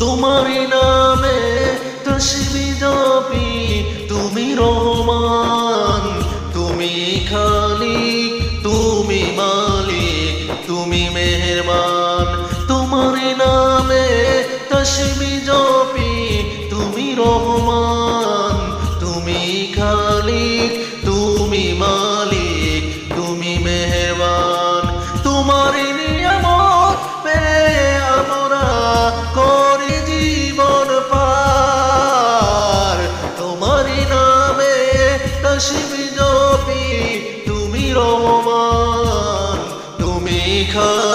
তোমারি নামে তসবিহ জপি, তুমি রহমান, তুমি খালিক, তুমি মালিক, তুমি মেহেরবান। তোমারি নামে তসবিহ জপি, তুমি রহমান, তুমি খালিক, তুমি মালিক, তুমি মেহেরবান। তোমারি নিয়ামত পেয়ে আমরা করি জীবন পার। তোমারি নামে তসবিহ জপি, তুমি রহমান, তুমি খালিক।